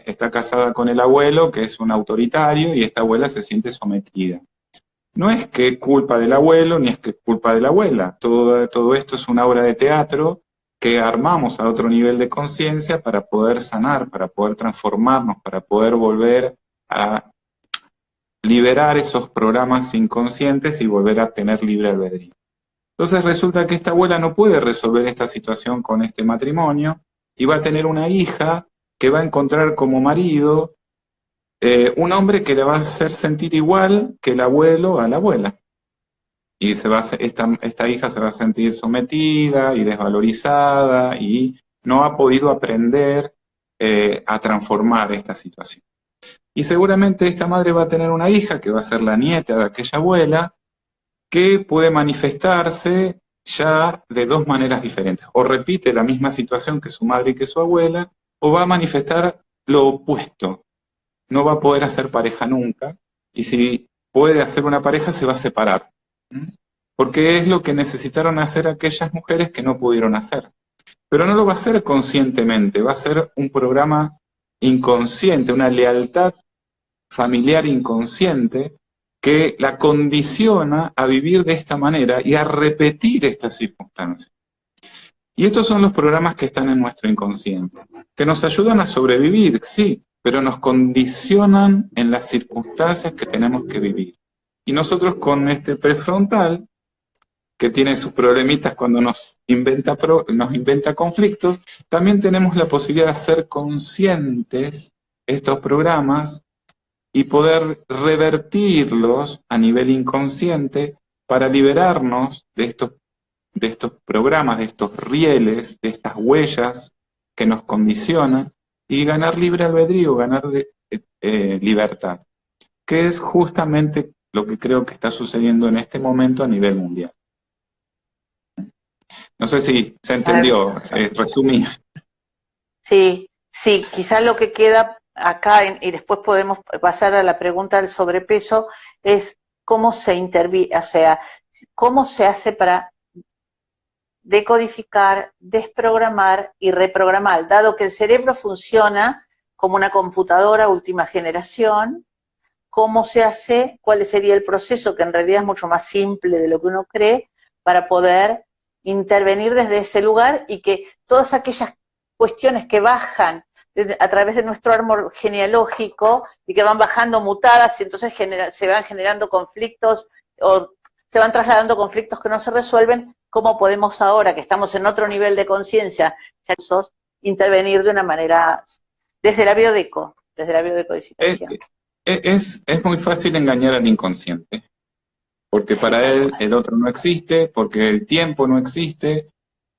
está casada con el abuelo, que es un autoritario, y esta abuela se siente sometida. No es que es culpa del abuelo, ni es que es culpa de la abuela. Todo esto es una obra de teatro que armamos a otro nivel de conciencia para poder sanar, para poder transformarnos, para poder volver a liberar esos programas inconscientes y volver a tener libre albedrío. Entonces resulta que esta abuela no puede resolver esta situación con este matrimonio y va a tener una hija que va a encontrar como marido un hombre que le va a hacer sentir igual que el abuelo a la abuela. Y esta hija se va a sentir sometida y desvalorizada y no ha podido aprender a transformar esta situación. Y seguramente esta madre va a tener una hija que va a ser la nieta de aquella abuela, que puede manifestarse ya de dos maneras diferentes. O repite la misma situación que su madre y que su abuela, o va a manifestar lo opuesto. No va a poder hacer pareja nunca, y si puede hacer una pareja se va a separar. Porque es lo que necesitaron hacer aquellas mujeres que no pudieron hacer. Pero no lo va a hacer conscientemente, va a ser un programa inconsciente, una lealtad familiar inconsciente que la condiciona a vivir de esta manera y a repetir estas circunstancias. Y estos son los programas que están en nuestro inconsciente, que nos ayudan a sobrevivir, sí, pero nos condicionan en las circunstancias que tenemos que vivir. Y nosotros con este prefrontal, que tiene sus problemitas cuando nos inventa conflictos, también tenemos la posibilidad de hacer conscientes estos programas y poder revertirlos a nivel inconsciente para liberarnos de estos programas, de estos rieles, de estas huellas que nos condicionan y ganar libre albedrío, ganar libertad, que es justamente lo que creo que está sucediendo en este momento a nivel mundial. No sé si se entendió, resumí. Sí, quizás lo que queda acá, y después podemos pasar a la pregunta del sobrepeso, es cómo se interviene, o sea, cómo se hace para decodificar, desprogramar y reprogramar, dado que el cerebro funciona como una computadora última generación. ¿Cómo se hace? ¿Cuál sería el proceso, que en realidad es mucho más simple de lo que uno cree, para poder intervenir desde ese lugar y que todas aquellas cuestiones que bajan a través de nuestro árbol genealógico y que van bajando mutadas y entonces se van generando conflictos o se van trasladando conflictos que no se resuelven, cómo podemos ahora, que estamos en otro nivel de conciencia, intervenir de una manera desde la biodecodificación? Es muy fácil engañar al inconsciente, porque para él el otro no existe, porque el tiempo no existe,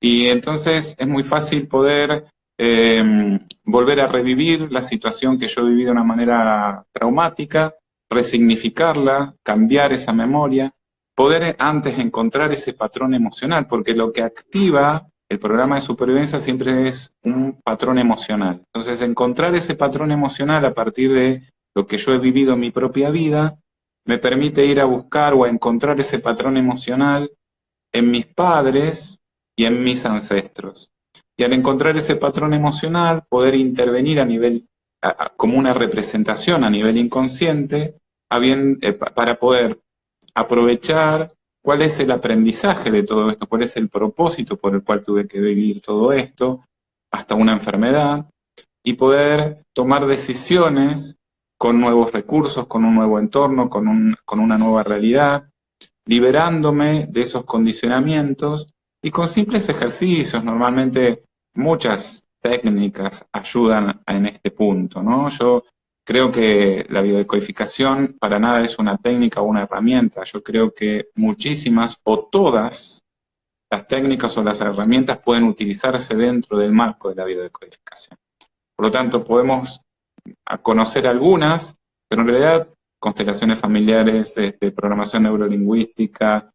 y entonces es muy fácil poder volver a revivir la situación que yo viví de una manera traumática, resignificarla, cambiar esa memoria, poder antes encontrar ese patrón emocional, porque lo que activa el programa de supervivencia siempre es un patrón emocional. Entonces encontrar ese patrón emocional a partir de lo que yo he vivido en mi propia vida, me permite ir a buscar o a encontrar ese patrón emocional en mis padres y en mis ancestros. Y al encontrar ese patrón emocional, poder intervenir a nivel, como una representación a nivel inconsciente, para poder aprovechar cuál es el aprendizaje de todo esto, cuál es el propósito por el cual tuve que vivir todo esto, hasta una enfermedad, y poder tomar decisiones con nuevos recursos, con un nuevo entorno, con una nueva realidad, liberándome de esos condicionamientos y con simples ejercicios. Normalmente muchas técnicas ayudan en este punto, ¿no? Yo creo que la biodecodificación para nada es una técnica o una herramienta. Yo creo que muchísimas o todas las técnicas o las herramientas pueden utilizarse dentro del marco de la biodecodificación. Por lo tanto, podemos conocer algunas, pero en realidad constelaciones familiares, programación neurolingüística,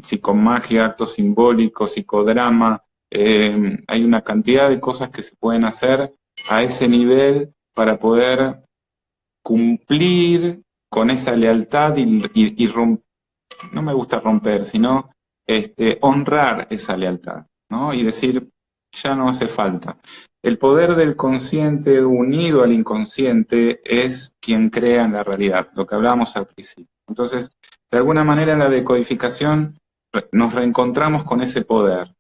psicomagia, acto simbólico, psicodrama, hay una cantidad de cosas que se pueden hacer a ese nivel para poder cumplir con esa lealtad y no me gusta romper, sino honrar esa lealtad, ¿no? Y decir, ya no hace falta. El poder del consciente unido al inconsciente es quien crea en la realidad, lo que hablábamos al principio. Entonces, de alguna manera en la decodificación nos reencontramos con ese poder.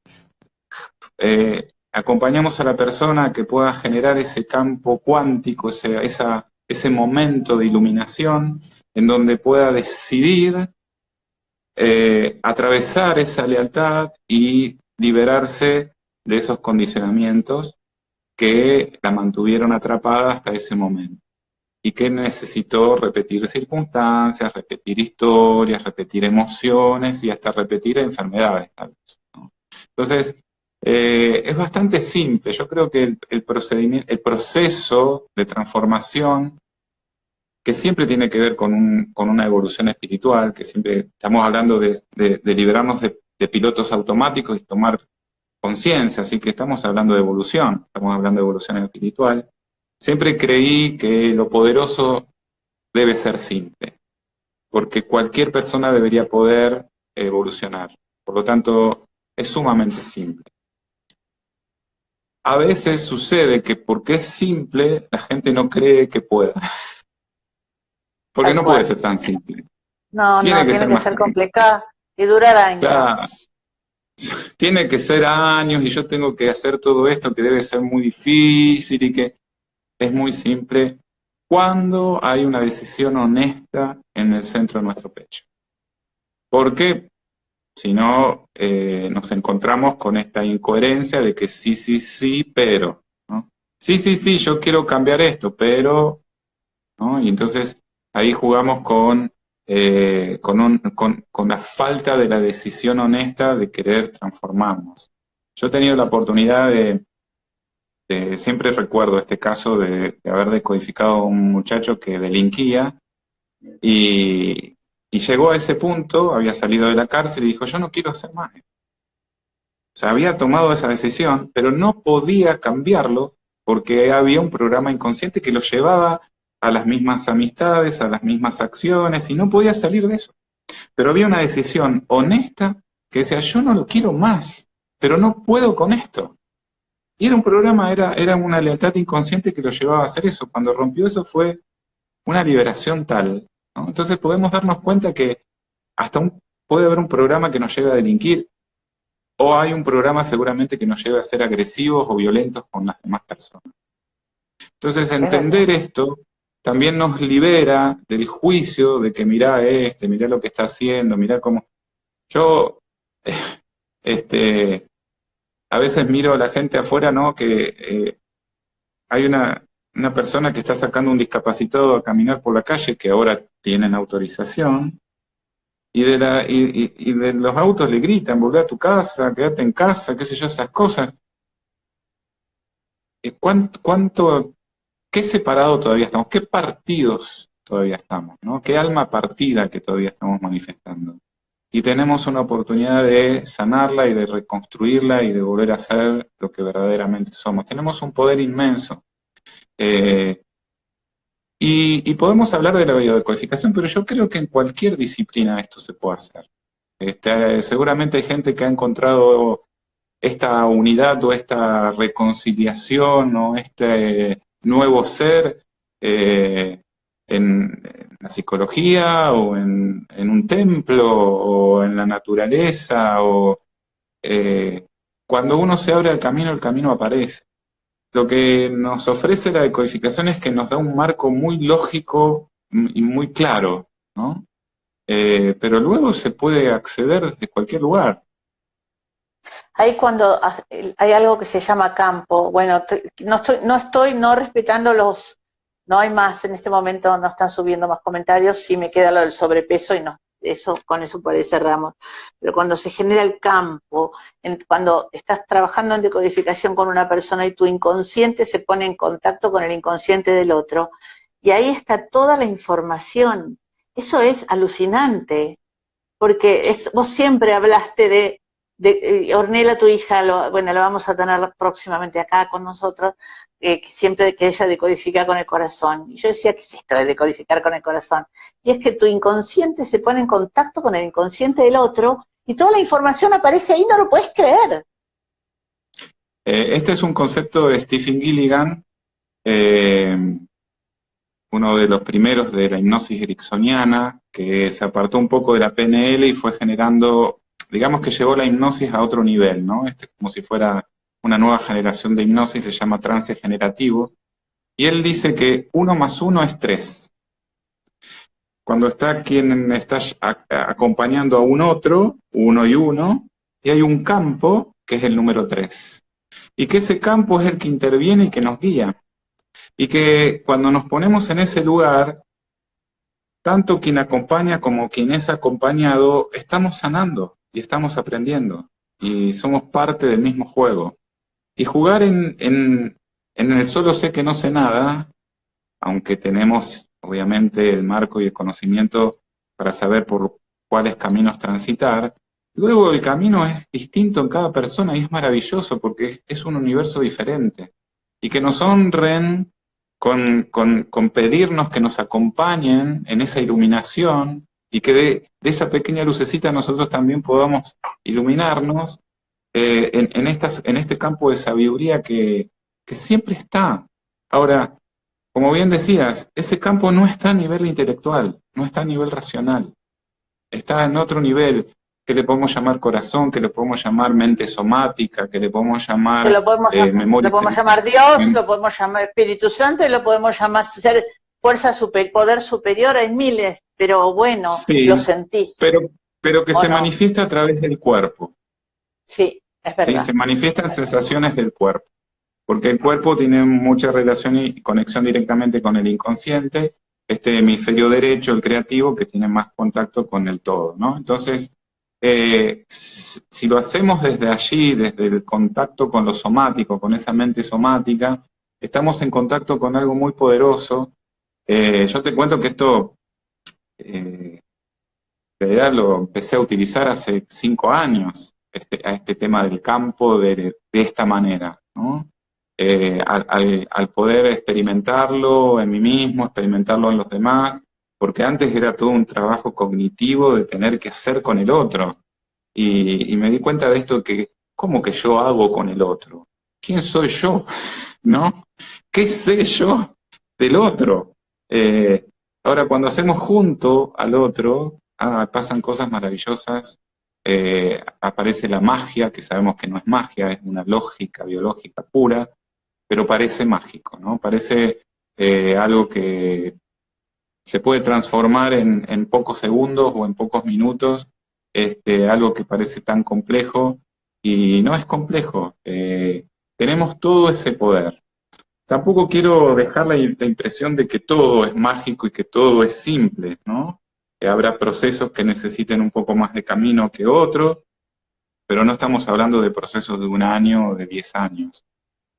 Acompañamos a la persona a que pueda generar ese campo cuántico, ese momento de iluminación, en donde pueda decidir atravesar esa lealtad y liberarse de esos condicionamientos que la mantuvieron atrapada hasta ese momento y que necesitó repetir circunstancias, repetir historias, repetir emociones y hasta repetir enfermedades, tal vez, ¿no? Entonces, es bastante simple. Yo creo que el proceso de transformación, que siempre tiene que ver con una evolución espiritual, que siempre estamos hablando de liberarnos de pilotos automáticos y tomar conciencia, así que estamos hablando de evolución, estamos hablando de evolución espiritual. Siempre creí que lo poderoso debe ser simple, porque cualquier persona debería poder evolucionar. Por lo tanto, es sumamente simple. A veces sucede que porque es simple, la gente no cree que pueda. Porque no puede ser tan simple. No, tiene que ser complicado y durar años. Claro. Tiene que ser años y yo tengo que hacer todo esto que debe ser muy difícil y que es muy simple cuando hay una decisión honesta en el centro de nuestro pecho. Porque si no, nos encontramos con esta incoherencia de que sí, pero, ¿no? Sí, yo quiero cambiar esto, pero, ¿no? Y entonces ahí jugamos con la falta de la decisión honesta de querer transformarnos. Yo he tenido la oportunidad siempre recuerdo este caso de haber decodificado a un muchacho que delinquía y llegó a ese punto, había salido de la cárcel y dijo, yo no quiero hacer más. O sea, había tomado esa decisión, pero no podía cambiarlo porque había un programa inconsciente que lo llevaba a las mismas amistades, a las mismas acciones, y no podía salir de eso. Pero había una decisión honesta que decía, yo no lo quiero más, pero no puedo con esto. Y era un programa, era una lealtad inconsciente que lo llevaba a hacer eso. Cuando rompió eso fue una liberación tal, ¿no? Entonces podemos darnos cuenta que puede haber un programa que nos lleve a delinquir, o hay un programa seguramente que nos lleve a ser agresivos o violentos con las demás personas. Entonces entender esto también nos libera del juicio de que mirá lo que está haciendo, mirá cómo... Yo, a veces miro a la gente afuera, ¿no? Que hay una persona que está sacando un discapacitado a caminar por la calle, que ahora tienen autorización, y de los autos le gritan, volvé a tu casa, quédate en casa, qué sé yo, esas cosas. ¿Qué separado todavía estamos? ¿Qué partidos todavía estamos, ¿no? ¿Qué alma partida que todavía estamos manifestando? Y tenemos una oportunidad de sanarla y de reconstruirla y de volver a ser lo que verdaderamente somos. Tenemos un poder inmenso. Y podemos hablar de la biodecodificación, pero yo creo que en cualquier disciplina esto se puede hacer. Seguramente hay gente que ha encontrado esta unidad o esta reconciliación o este nuevo ser en la psicología o en un templo o en la naturaleza o cuando uno se abre al camino, el camino aparece. Lo que nos ofrece la decodificación es que nos da un marco muy lógico y muy claro, ¿no? Pero luego se puede acceder desde cualquier lugar. Ahí cuando hay algo que se llama campo, bueno, no respetando no hay más, en este momento no están subiendo más comentarios, sí me queda lo del sobrepeso y no, con eso por ahí cerramos. Pero cuando se genera el campo, cuando estás trabajando en decodificación con una persona y tu inconsciente se pone en contacto con el inconsciente del otro, y ahí está toda la información. Eso es alucinante, porque vos siempre hablaste Ornella, tu hija, bueno, la vamos a tener próximamente acá con nosotros, siempre que ella decodifica con el corazón. Y yo decía, ¿qué es esto de decodificar con el corazón? Y es que tu inconsciente se pone en contacto con el inconsciente del otro y toda la información aparece ahí, no lo puedes creer. Este es un concepto de Stephen Gilligan, uno de los primeros de la hipnosis ericksoniana, que se apartó un poco de la PNL y fue generando, digamos que llevó la hipnosis a otro nivel, ¿no? Este es como si fuera una nueva generación de hipnosis, se llama trance generativo, y él dice que 1 más 1 es 3. Cuando está quien está acompañando a un otro, 1 y 1, y hay un campo que es el número 3. Y que ese campo es el que interviene y que nos guía. Y que cuando nos ponemos en ese lugar, tanto quien acompaña como quien es acompañado, estamos sanando y estamos aprendiendo. Y somos parte del mismo juego. Y jugar en el solo sé que no sé nada, aunque tenemos obviamente el marco y el conocimiento para saber por cuáles caminos transitar, luego el camino es distinto en cada persona y es maravilloso porque es un universo diferente. Y que nos honren con pedirnos que nos acompañen en esa iluminación y que de esa pequeña lucecita nosotros también podamos iluminarnos en este campo de sabiduría que siempre está. Ahora, como bien decías, ese campo no está a nivel intelectual, no está a nivel racional, está en otro nivel, que le podemos llamar corazón, que le podemos llamar mente somática, que le podemos llamar memoria. Lo podemos llamar Dios, lo podemos llamar Espíritu Santo y lo podemos llamar poder superior, hay miles, pero bueno, sí, lo sentís. Pero que se manifiesta a través del cuerpo. Sí, es verdad. Sí, se manifiestan sensaciones del cuerpo, porque el cuerpo tiene mucha relación y conexión directamente con el inconsciente, este hemisferio derecho, el creativo, que tiene más contacto con el todo, ¿no? Entonces, si lo hacemos desde allí, desde el contacto con lo somático, con esa mente somática, estamos en contacto con algo muy poderoso. Yo te cuento que esto, en realidad lo empecé a utilizar hace 5 años, a este tema del campo de esta manera, ¿no? Al poder experimentarlo en mí mismo, experimentarlo en los demás, porque antes era todo un trabajo cognitivo de tener que hacer con el otro. Y me di cuenta de esto que, ¿cómo que yo hago con el otro? ¿Quién soy yo? ¿No? ¿Qué sé yo del otro? Ahora, cuando hacemos junto al otro, pasan cosas maravillosas, aparece la magia, que sabemos que no es magia, es una lógica biológica pura, pero parece mágico, ¿no? Parece algo que se puede transformar en pocos segundos o en pocos minutos, algo que parece tan complejo, y no es complejo. Tenemos todo ese poder. Tampoco quiero dejar la impresión de que todo es mágico y que todo es simple, ¿no? Que habrá procesos que necesiten un poco más de camino que otros, pero no estamos hablando de procesos de 1 año o de 10 años.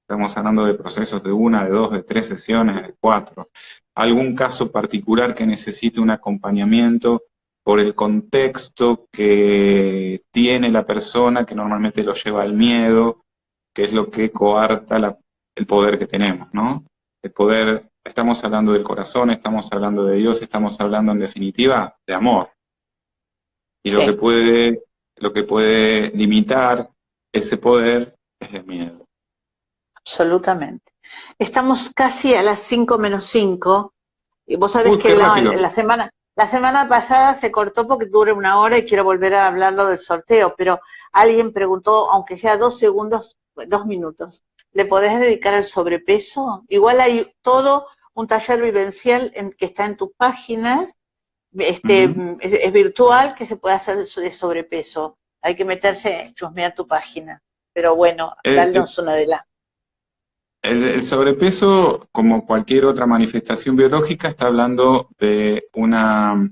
Estamos hablando de procesos de 1, de 2, de 3 sesiones, de 4. Algún caso particular que necesite un acompañamiento por el contexto que tiene la persona, que normalmente lo lleva al miedo, que es lo que coarta el poder que tenemos, ¿no? El poder, estamos hablando del corazón, estamos hablando de Dios, estamos hablando en definitiva de amor. Y sí, lo que puede limitar ese poder es el miedo. Absolutamente. Estamos casi a las 5 menos 5. Y vos sabés que la semana, La semana pasada se cortó porque dura 1 hora y quiero volver a hablarlo del sorteo, pero alguien preguntó, aunque sea 2 segundos, 2 minutos, ¿le podés dedicar al sobrepeso? Igual hay todo un taller vivencial que está en tus páginas, Ujú. es virtual, que se puede hacer de sobrepeso. Hay que meterse, chusmear tu página. Pero bueno, El, darnos un adelanto. el sobrepeso, como cualquier otra manifestación biológica, está hablando de una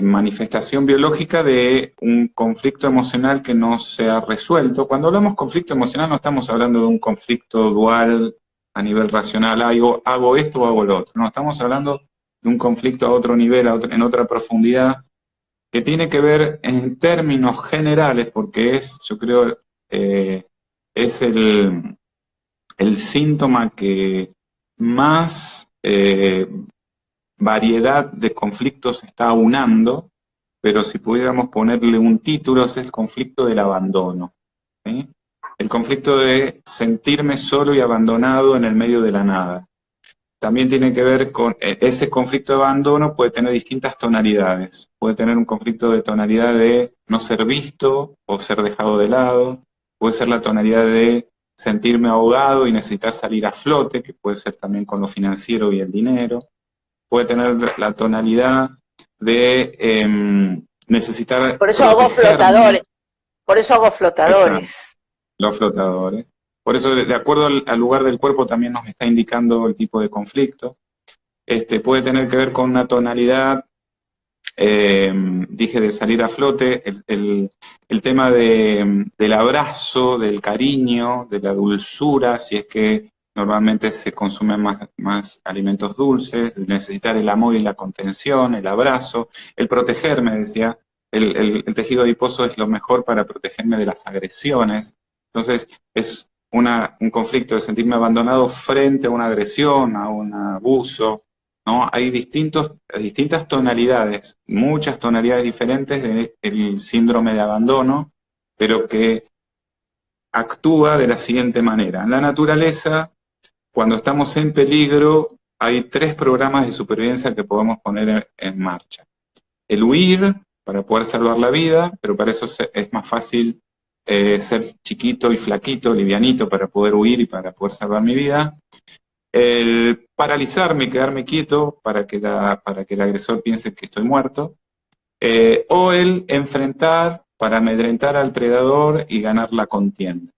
manifestación biológica de un conflicto emocional que no se ha resuelto. Cuando hablamos conflicto emocional no estamos hablando de un conflicto dual a nivel racional, hago esto o hago lo otro. No, estamos hablando de un conflicto a otro nivel, en otra profundidad, que tiene que ver en términos generales, porque es, yo creo, es el síntoma que más variedad de conflictos está aunando, pero si pudiéramos ponerle un título, es el conflicto del abandono. ¿Sí? El conflicto de sentirme solo y abandonado en el medio de la nada. También tiene que ver con ese conflicto de abandono, puede tener distintas tonalidades. Puede tener un conflicto de tonalidad de no ser visto o ser dejado de lado. Puede ser la tonalidad de sentirme ahogado y necesitar salir a flote, que puede ser también con lo financiero y el dinero. Puede tener la tonalidad de necesitar Por eso hago protegerme. flotadores. Por eso hago Exacto, flotadores. los flotadores. Por eso, de acuerdo al lugar del cuerpo, también nos está indicando el tipo de conflicto. Puede tener que ver con una tonalidad, dije, de salir a flote, el tema del abrazo, del cariño, de la dulzura, si es que normalmente se consumen más alimentos dulces, necesitar el amor y la contención, el abrazo, el protegerme, decía, el tejido adiposo es lo mejor para protegerme de las agresiones. Entonces, es un conflicto de sentirme abandonado frente a una agresión, a un abuso, ¿no? Hay distintas tonalidades, muchas tonalidades diferentes del síndrome de abandono, pero que actúa de la siguiente manera. En la naturaleza, cuando estamos en peligro, hay 3 programas de supervivencia que podemos poner en marcha. El huir, para poder salvar la vida, pero para eso es más fácil ser chiquito y flaquito, livianito, para poder huir y para poder salvar mi vida. El paralizarme y quedarme quieto para que el agresor piense que estoy muerto, o el enfrentar para amedrentar al predador y ganar la contienda.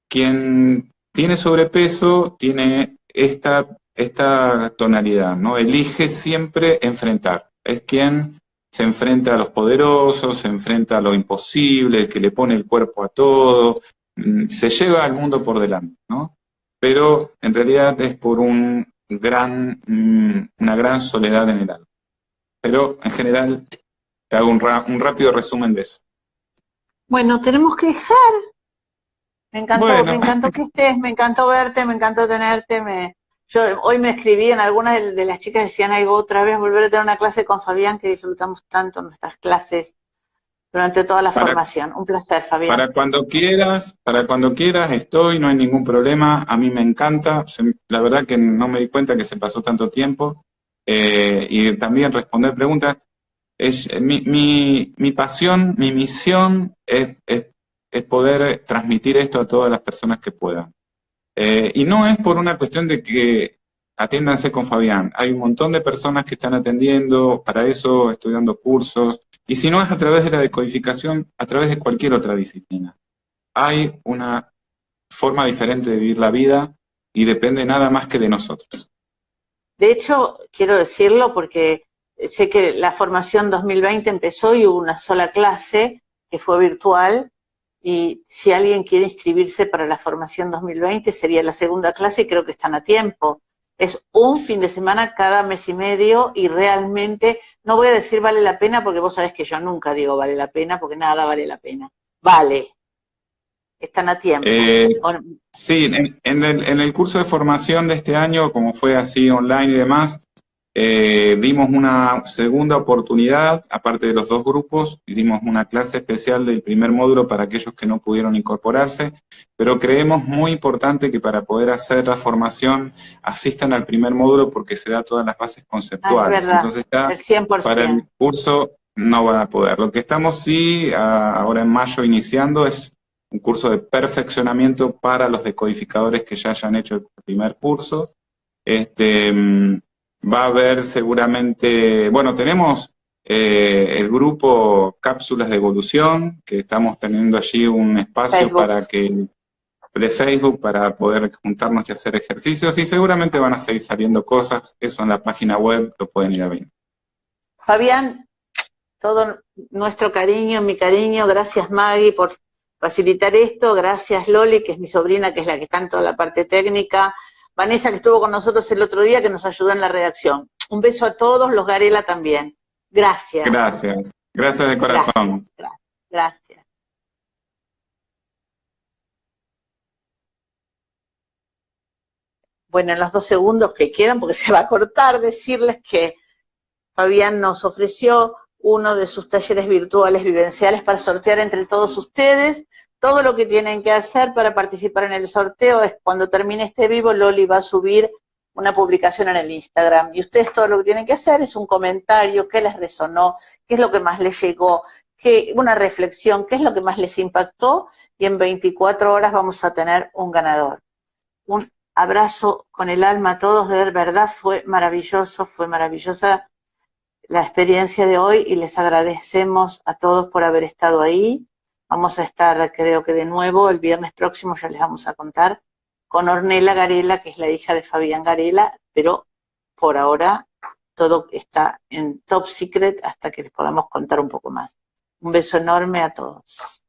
Quien tiene sobrepeso tiene esta tonalidad, ¿no? Elige siempre enfrentar. Es quien se enfrenta a los poderosos, se enfrenta a lo imposible, el que le pone el cuerpo a todo, se lleva al mundo por delante, ¿no? Pero en realidad es por una gran soledad en el alma. Pero en general te hago un rápido resumen de eso. Bueno, tenemos que dejar. Me Bueno, encantó que estés, me encantó verte, me encantó tenerte. Yo hoy me escribí en algunas de las chicas decían, ay, otra vez volver a tener una clase con Fabián, que disfrutamos tanto nuestras clases durante toda la para formación. Un placer, Fabián. Para cuando quieras estoy, no hay ningún problema, a mí me encanta, la verdad que no me di cuenta que se pasó tanto tiempo, y también responder preguntas. Mi pasión, mi misión es poder transmitir esto a todas las personas que puedan. Y no es por una cuestión de que atiéndanse con Fabián. Hay un montón de personas que están atendiendo, para eso estoy dando cursos, y si no es a través de la decodificación, a través de cualquier otra disciplina. Hay una forma diferente de vivir la vida y depende nada más que de nosotros. De hecho, quiero decirlo porque sé que la formación 2020 empezó y hubo una sola clase que fue virtual, y si alguien quiere inscribirse para la formación 2020 sería la segunda clase y creo que están a tiempo. Es un fin de semana cada mes y medio y realmente, no voy a decir vale la pena porque vos sabés que yo nunca digo vale la pena porque nada vale la pena. Vale, están a tiempo. Eh, sí, en el curso de formación de este año, como fue así online y demás, dimos una segunda oportunidad, aparte de los 2 grupos, y dimos una clase especial del primer módulo para aquellos que no pudieron incorporarse, pero creemos muy importante que para poder hacer la formación asistan al primer módulo porque se da todas las bases conceptuales. Es verdad, entonces ya el 100%. para el curso no van a poder. Lo que estamos sí, ahora en mayo iniciando, es un curso de perfeccionamiento para los decodificadores que ya hayan hecho el primer curso. Va a haber seguramente, bueno, tenemos el grupo Cápsulas de Evolución, que estamos teniendo allí un espacio para que, de Facebook, para poder juntarnos y hacer ejercicios, y seguramente van a seguir saliendo cosas, eso en la página web lo pueden ir a ver. Fabián, todo nuestro cariño, mi cariño, gracias Maggie por facilitar esto, gracias Loli, que es mi sobrina, que es la que está en toda la parte técnica, Vanessa, que estuvo con nosotros el otro día, que nos ayudó en la redacción. Un beso a todos, los Garela también. Gracias. Gracias. Gracias de corazón. Gracias. Bueno, en los 2 segundos que quedan, porque se va a cortar, decirles que Fabián nos ofreció uno de sus talleres virtuales vivenciales para sortear entre todos ustedes. Todo lo que tienen que hacer para participar en el sorteo es cuando termine este vivo, Loli va a subir una publicación en el Instagram. Y ustedes todo lo que tienen que hacer es un comentario, qué les resonó, qué es lo que más les llegó, una reflexión, qué es lo que más les impactó, y en 24 horas vamos a tener un ganador. Un abrazo con el alma a todos, de verdad fue maravillosa la experiencia de hoy, y les agradecemos a todos por haber estado ahí. Vamos a estar, creo que de nuevo, el viernes próximo, ya les vamos a contar, con Ornella Garela, que es la hija de Fabián Garela, pero por ahora todo está en top secret hasta que les podamos contar un poco más. Un beso enorme a todos.